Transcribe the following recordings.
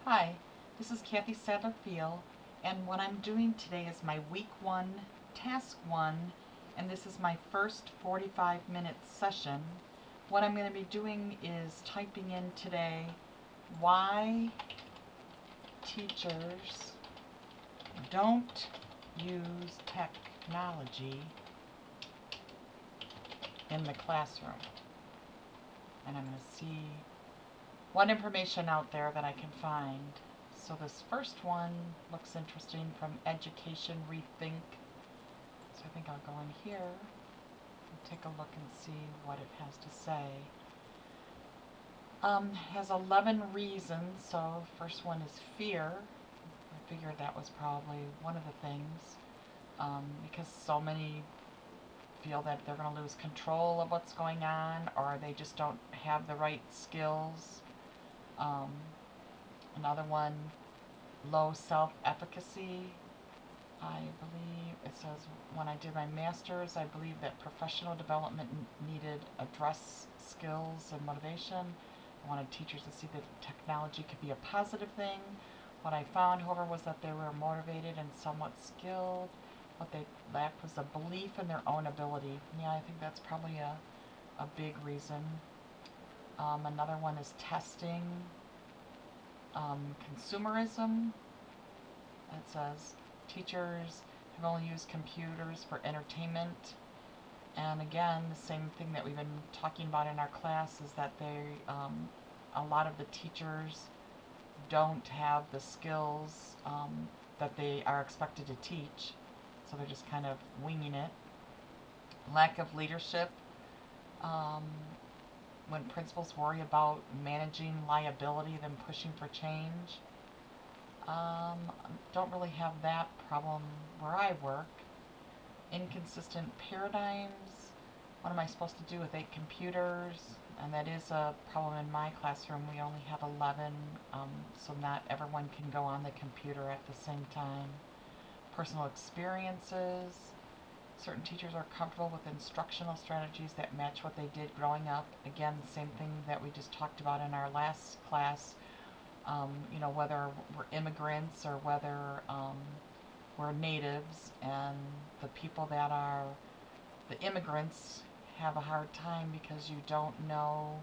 Hi, this is Kathy Sadlier-Fiol, and what I'm doing today is my week 1, task 1, and this is my first 45-minute session. What I'm going to be doing is typing in today why teachers don't use technology in the classroom. And I'm going to see what information out there that I can find. So this first one looks interesting, from Education Rethink. So I think I'll go in here and take a look and see what it has to say. Has 11 reasons. So first one is fear. I figured that was probably one of the things, because so many feel that they're going to lose control of what's going on, or they just don't have the right skills. Um, Another one, low self-efficacy. I believe it says, when I did my master's, I believe that professional development needed address skills and motivation. I wanted teachers to see that technology could be a positive thing. What I found, however, was that they were motivated and somewhat skilled. What they lacked was a belief in their own ability. Yeah, I think that's probably a big reason. Another one is testing. Consumerism. It says teachers have only used computers for entertainment. And again, the same thing that we've been talking about in our class is that a lot of the teachers don't have the skills that they are expected to teach. So they're just kind of winging it. Lack of leadership. Um, when principals worry about managing liability than pushing for change. Um, don't really have that problem where I work. Inconsistent paradigms. What am I supposed to do with 8 computers? And that is a problem in my classroom. We only have 11, so not everyone can go on the computer at the same time. Personal experiences. Certain teachers are comfortable with instructional strategies that match what they did growing up. Again, the same thing that we just talked about in our last class. Whether we're immigrants or whether we're natives, and the people that are the immigrants have a hard time because you don't know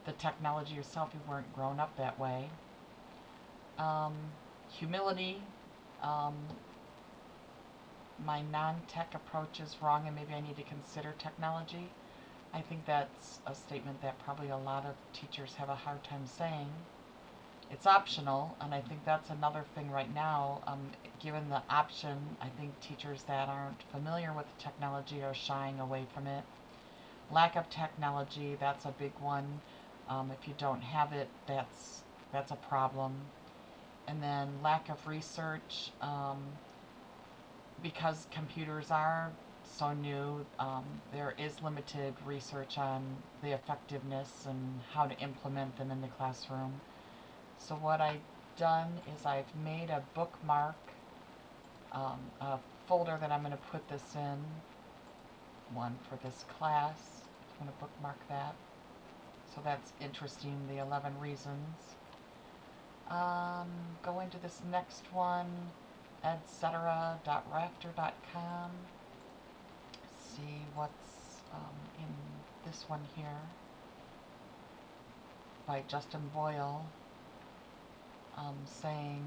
the technology yourself. You weren't grown up that way. Um, Humility. Um, my non-tech approach is wrong and maybe I need to consider technology. I think that's a statement that probably a lot of teachers have a hard time saying. It's optional, and I think that's another thing right now. Given the option, I think teachers that aren't familiar with the technology are shying away from it. Lack of technology, that's a big one. If you don't have it, that's a problem. And then lack of research, because computers are so new, there is limited research on the effectiveness and how to implement them in the classroom. So what I've done is I've made a bookmark, a folder that I'm going to put this in, one for this class. I'm going to bookmark that. So that's interesting, the 11 reasons. Go into this next one, etc.rafter.com. See what's in this one here by Justin Boyle, saying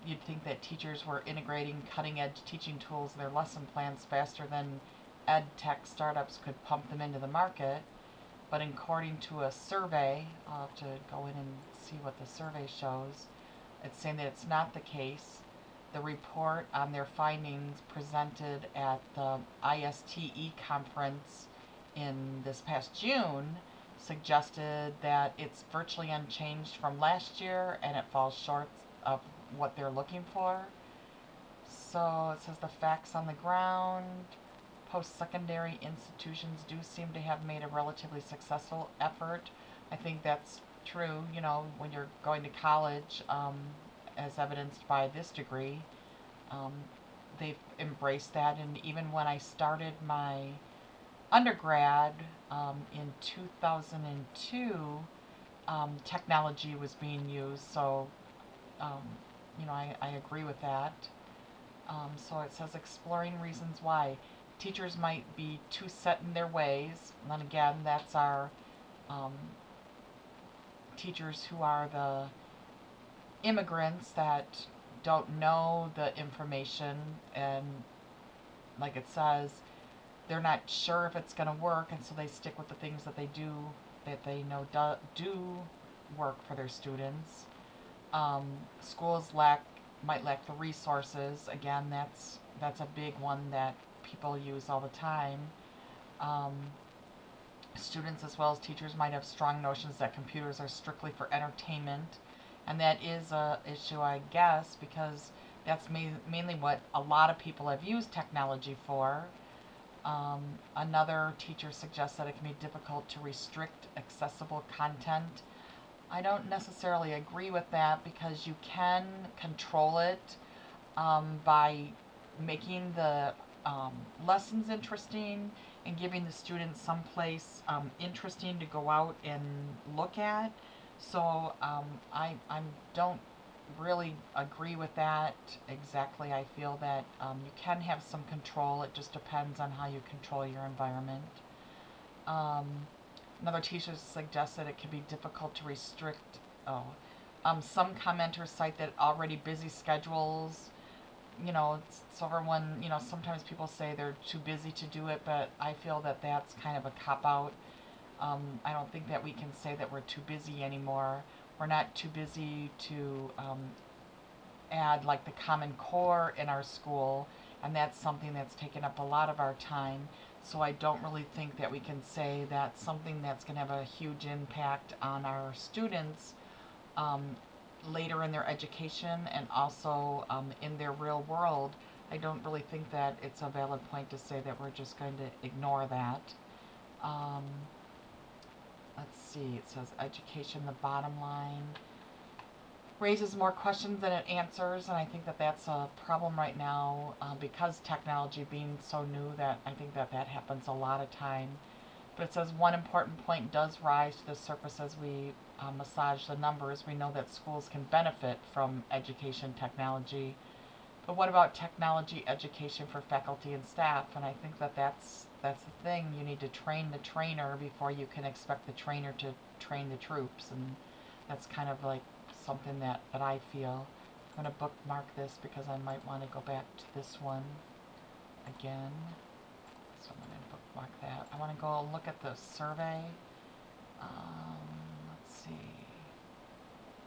you'd think that teachers were integrating cutting-edge teaching tools in their lesson plans faster than ed tech startups could pump them into the market. But according to a survey, I'll have to go in and see what the survey shows, it's saying that it's not the case. The report on their findings presented at the ISTE conference in this past June suggested that it's virtually unchanged from last year and it falls short of what they're looking for. So it says the facts on the ground. Post-secondary institutions do seem to have made a relatively successful effort. I think that's true, when you're going to college, as evidenced by this degree. Um, they've embraced that, and even when I started my undergrad in 2002, technology was being used, so I agree with that. So it says exploring reasons why teachers might be too set in their ways. And then again, that's our um, teachers who are the immigrants that don't know the information, and like it says, they're not sure if it's going to work, and so they stick with the things that they know do work for their students. Schools might lack the resources. Again, that's a big one that people use all the time. Um, Students as well as teachers might have strong notions that computers are strictly for entertainment, and that is a issue, I guess, because that's mainly what a lot of people have used technology for. Another teacher suggests that it can be difficult to restrict accessible content. I don't necessarily agree with that because you can control it by making the lessons interesting and giving the students some place interesting to go out and look at. So I don't really agree with that exactly. I feel that you can have some control. It just depends on how you control your environment. Um, Another teacher suggests that it can be difficult to restrict. Some commenters cite that already busy schedules, so everyone, sometimes people say they're too busy to do it, but I feel that that's kind of a cop-out. I don't think that we can say that we're too busy anymore. We're not too busy to add like the Common Core in our school, and that's something that's taken up a lot of our time. So I don't really think that we can say that's something that's going to have a huge impact on our students um, later in their education and also in their real world. I don't really think that it's a valid point to say that we're just going to ignore that. Um, let's see, it says education, the bottom line, raises more questions than it answers, and I think that that's a problem right now because technology being so new, that I think that happens a lot of time. But it says one important point does rise to the surface as we massage the numbers. We know that schools can benefit from education technology, but what about technology education for faculty and staff? And I think that that's the thing. You need to train the trainer before you can expect the trainer to train the troops, and that's kind of like something that I feel. I'm going to bookmark this because I might want to go back to this one again. So I'm going to bookmark that. I want to go look at the survey. Let's see.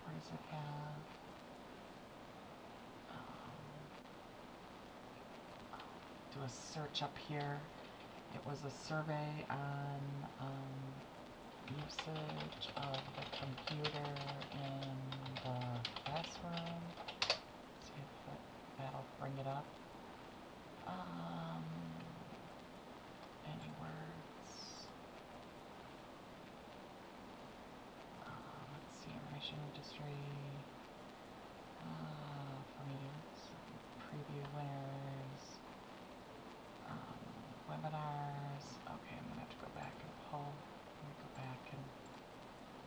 Where does it have? Do a search up here. It was a survey on usage of the computer in the classroom. Let's see if that'll bring it up. Any words? Let's see, information industry. For meetings, preview winners, webinars. Okay, I'm gonna have to go back and pull. Let me go back and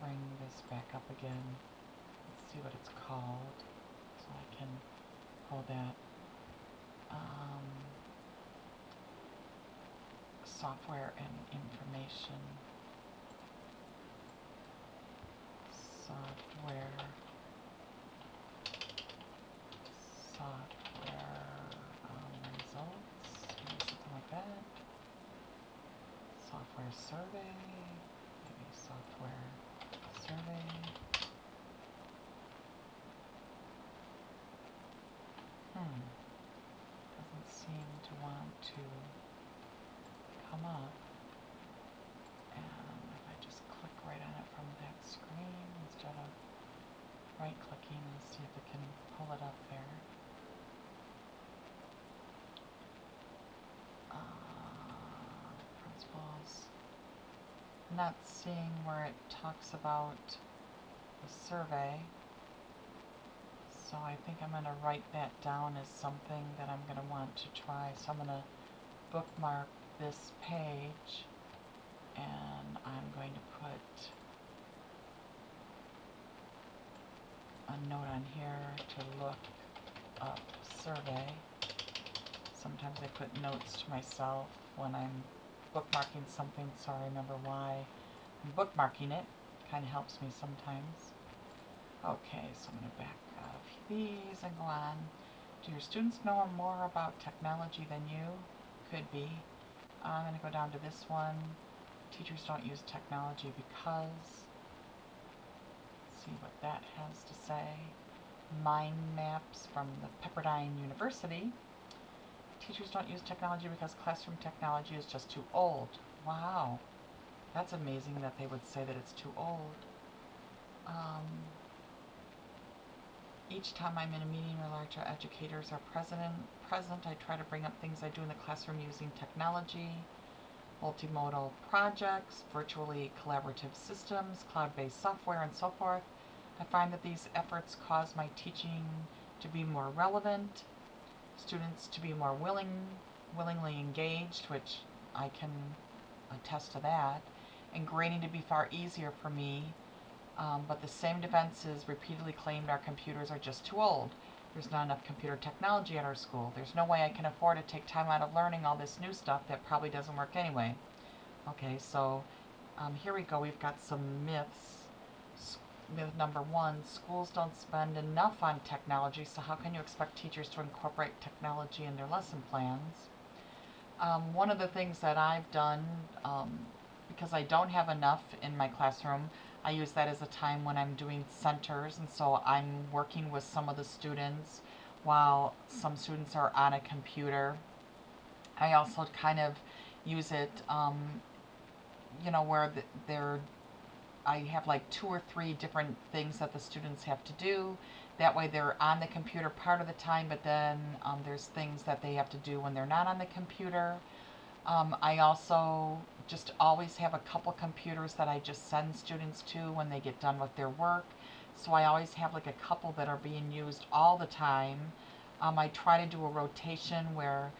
bring this back up again. Let's see what it's called, so I can pull that. Software and information. Software results, maybe something like that. Software survey, maybe software survey. Doesn't seem to want to come up. And if I just click right on it from that screen instead of right clicking, and see if it can pull it up there. Principles. I'm not seeing where it talks about the survey, so I think I'm going to write that down as something that I'm going to want to try. So I'm going to bookmark this page, and I'm going to put note on here to look up survey. Sometimes I put notes to myself when I'm bookmarking something so I remember why I'm bookmarking it. Kind of helps me sometimes. Okay, so I'm going to back out of these and go on. Do your students know more about technology than you? Could be. I'm going to go down to this one. Teachers don't use technology because. Let's see what that has to say. Mind maps from the Pepperdine University. Teachers don't use technology because classroom technology is just too old. Wow. That's amazing that they would say that it's too old. Each time I'm in a meeting where larger educators are present, I try to bring up things I do in the classroom using technology, multimodal projects, virtually collaborative systems, cloud-based software, and so forth. I find that these efforts cause my teaching to be more relevant, students to be more willingly engaged, which I can attest to that, and grading to be far easier for me. But the same defenses repeatedly claimed our computers are just too old. There's not enough computer technology at our school. There's no way I can afford to take time out of learning all this new stuff that probably doesn't work anyway. Okay, so here we go. We've got some myths. Myth number 1, schools don't spend enough on technology, so how can you expect teachers to incorporate technology in their lesson plans? One of the things that I've done, because I don't have enough in my classroom, I use that as a time when I'm doing centers, and so I'm working with some of the students while some students are on a computer. I also kind of use it, where I have like 2 or 3 different things that the students have to do. That way they're on the computer part of the time, but then there's things that they have to do when they're not on the computer. I also just always have a couple computers that I just send students to when they get done with their work. So I always have like a couple that are being used all the time. I try to do a rotation where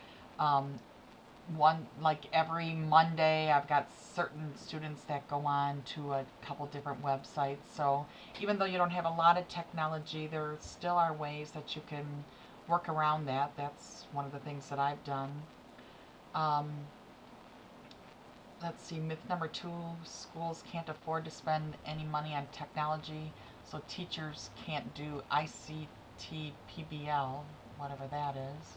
like every Monday I've got certain students that go on to a couple different websites. So even though you don't have a lot of technology, there still are ways that you can work around that. That's one of the things that I've done. Let's see, myth number 2, schools can't afford to spend any money on technology, so teachers can't do ICT PBL, whatever that is.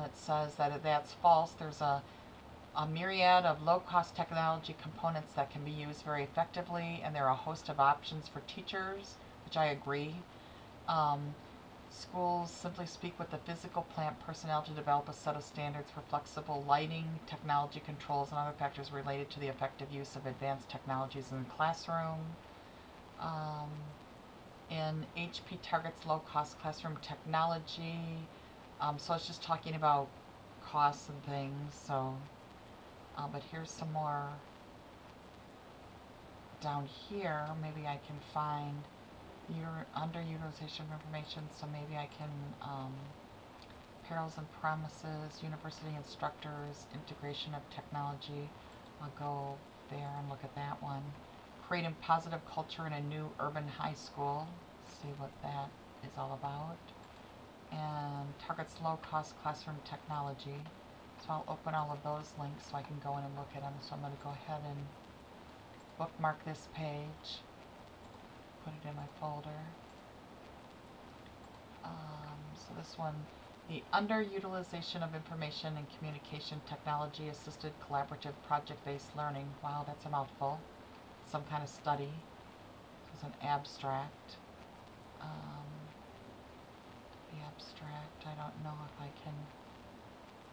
It says that that's false. There's a myriad of low-cost technology components that can be used very effectively, and there are a host of options for teachers, which I agree. Schools simply speak with the physical plant personnel to develop a set of standards for flexible lighting, technology controls, and other factors related to the effective use of advanced technologies in the classroom. In HP targets low-cost classroom technology. So it's just talking about costs and things. So, but here's some more down here. Maybe I can find your underutilization of information, so maybe I can, perils and promises, university instructors, integration of technology. I'll go there and look at that one. Creating positive culture in a new urban high school. See what that is all about. And targets low-cost classroom technology. So I'll open all of those links so I can go in and look at them. So I'm going to go ahead and bookmark this page. Put it in my folder. So this one, the underutilization of information and communication technology assisted collaborative project-based learning. Wow, that's a mouthful. Some kind of study. It's an abstract. The abstract, I don't know if I can,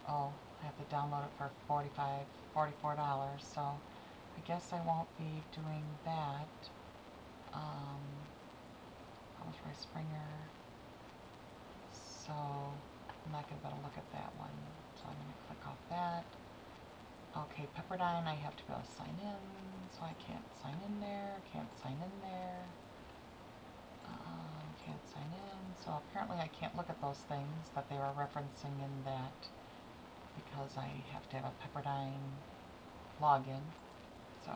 I have to download it for $44, so I guess I won't be doing that. Thomas Roy Springer. So I'm not going to be able to look at that one. So I'm going to click off that. Okay, Pepperdine, I have to be able to sign in. So I can't sign in there. Can't sign in there. Can't sign in. So apparently I can't look at those things that they are referencing in that because I have to have a Pepperdine login. So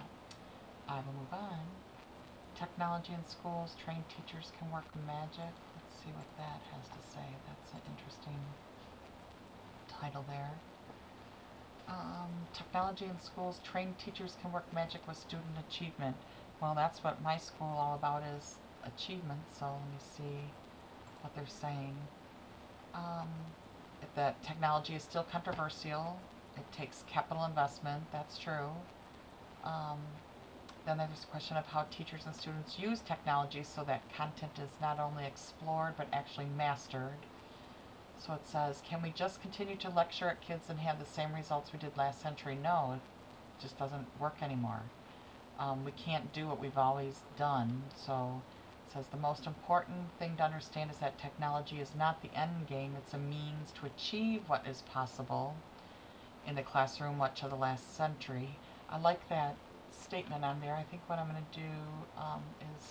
I will move on Technology in schools, trained teachers can work magic. Let's see what that has to say. That's an interesting title there. Technology in schools, trained teachers can work magic with student achievement. Well, that's what my school all about is achievement, so let me see what they're saying. Um, that technology is still controversial. It takes capital investment, that's true. Um, then there's a question of how teachers and students use technology so that content is not only explored but actually mastered. So it says, can we just continue to lecture at kids and have the same results we did last century? No, it just doesn't work anymore. We can't do what we've always done. So it says the most important thing to understand is that technology is not the end game, it's a means to achieve what is possible in the classroom, much of the last century. I like that statement on there. I think what I'm going to do is